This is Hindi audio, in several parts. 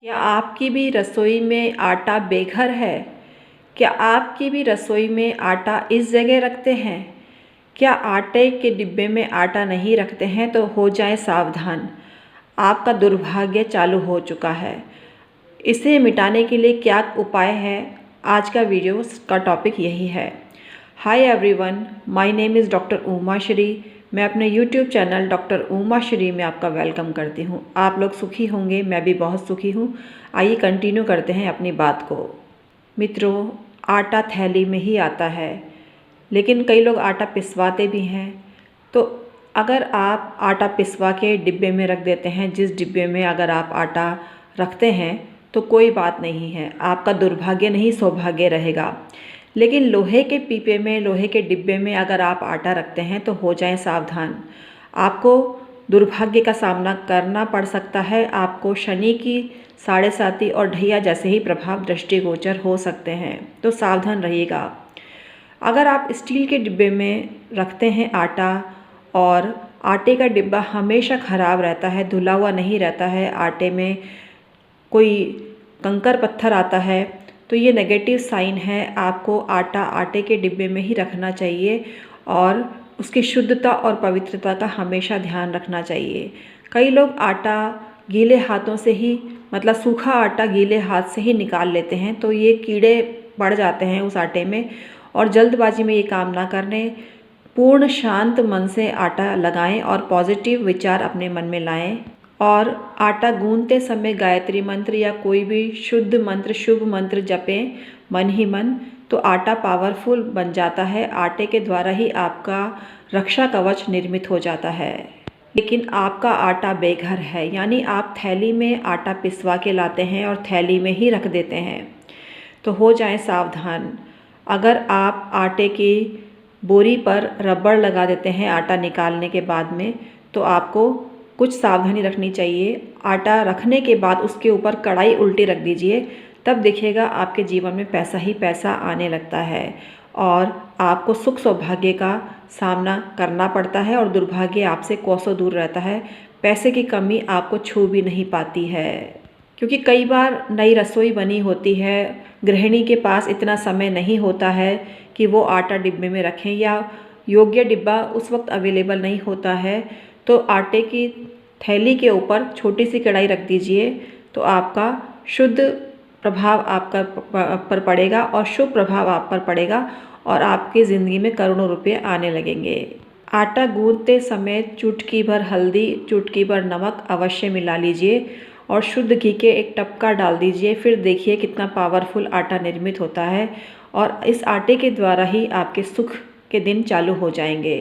क्या आपकी भी रसोई में आटा बेघर है? क्या आपकी भी रसोई में आटा इस जगह रखते हैं? क्या आटे के डिब्बे में आटा नहीं रखते हैं तो हो जाएं सावधान, आपका दुर्भाग्य चालू हो चुका है। इसे मिटाने के लिए क्या उपाय है? आज का वीडियो का टॉपिक यही है। Hi everyone, my name is doctor Uma Shri. मैं अपने YouTube channel doctor Uma Shri में आपका वेलकम करती हूँ। आप लोग सुखी होंगे, मैं भी बहुत सुखी हूँ। आइए कंटिन्यू करते हैं अपनी बात को। मित्रों, आटा थैली में ही आता है, लेकिन कई लोग आटा पिसवाते भी हैं। तो अगर आप आटा पिसवा के डिब्बे में रख देते हैं, जिस डिब्बे में अगर आप आटा रखते हैं तो कोई बात नहीं है, आपका दुर्भाग्य नहीं सौभाग्य रहेगा। लेकिन लोहे के पीपे में, लोहे के डिब्बे में अगर आप आटा रखते हैं तो हो जाएं सावधान, आपको दुर्भाग्य का सामना करना पड़ सकता है। आपको शनि की 7.5 और ढैया जैसे ही प्रभाव दृष्टिगोचर हो सकते हैं, तो सावधान रहिएगा। अगर आप स्टील के डिब्बे में रखते हैं आटा और आटे का डिब्बा हमेशा ख़राब रहता है, धुला हुआ नहीं रहता है, आटे में कोई कंकर पत्थर आता है, तो ये नेगेटिव साइन है। आपको आटा आटे के डिब्बे में ही रखना चाहिए और उसकी शुद्धता और पवित्रता का हमेशा ध्यान रखना चाहिए। कई लोग आटा गीले हाथों से ही, मतलब सूखा आटा गीले हाथ से ही निकाल लेते हैं, तो ये कीड़े पड़ जाते हैं उस आटे में। और जल्दबाजी में ये काम ना करने, पूर्ण शांत मन से आटा लगाएं और पॉजिटिव विचार अपने मन में लाएं। और आटा गूंथते समय गायत्री मंत्र या कोई भी शुद्ध मंत्र, शुभ मंत्र जपें मन ही मन, तो आटा पावरफुल बन जाता है। आटे के द्वारा ही आपका रक्षा कवच निर्मित हो जाता है। लेकिन आपका आटा बेघर है, यानी आप थैली में आटा पिसवा के लाते हैं और थैली में ही रख देते हैं, तो हो जाएं सावधान। अगर आप आटे की बोरी पर रबड़ लगा देते हैं आटा निकालने के बाद में, तो आपको कुछ सावधानी रखनी चाहिए। आटा रखने के बाद उसके ऊपर कढ़ाई उल्टी रख दीजिए, तब देखिएगा आपके जीवन में पैसा ही पैसा आने लगता है और आपको सुख सौभाग्य का सामना करना पड़ता है और दुर्भाग्य आपसे कोसों दूर रहता है। पैसे की कमी आपको छू भी नहीं पाती है, क्योंकि कई बार नई रसोई बनी होती है, गृहिणी के पास इतना समय नहीं होता है कि वो आटा डिब्बे में रखें, या योग्य डिब्बा उस वक्त अवेलेबल नहीं होता है, तो आटे की थैली के ऊपर छोटी सी कढ़ाई रख दीजिए, तो आपका शुद्ध प्रभाव आपका पर पड़ेगा और शुभ प्रभाव आप पर पड़ेगा और आपकी ज़िंदगी में करोड़ों रुपये आने लगेंगे। आटा गूंथते समय चुटकी भर हल्दी, चुटकी भर नमक अवश्य मिला लीजिए और शुद्ध घी के एक टपका डाल दीजिए। फिर देखिए कितना पावरफुल आटा निर्मित होता है और इस आटे के द्वारा ही आपके सुख के दिन चालू हो जाएंगे।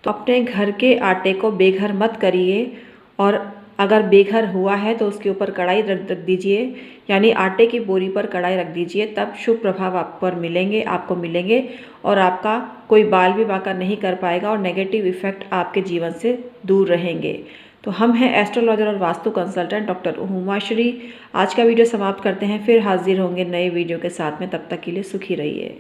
तो अपने घर के आटे को बेघर मत करिए, और अगर बेघर हुआ है तो उसके ऊपर कढ़ाई रख दीजिए, यानी आटे की बोरी पर कढ़ाई रख दीजिए, तब शुभ प्रभाव आप पर मिलेंगे, आपको मिलेंगे और आपका कोई बाल भी बांका नहीं कर पाएगा और नेगेटिव इफ़ेक्ट आपके जीवन से दूर रहेंगे। तो हम हैं एस्ट्रोलॉजर और वास्तु कंसल्टेंट डॉक्टर उमा श्री। आज का वीडियो समाप्त करते हैं, फिर हाजिर होंगे नए वीडियो के साथ में। तब तक के लिए सुखी रहिए।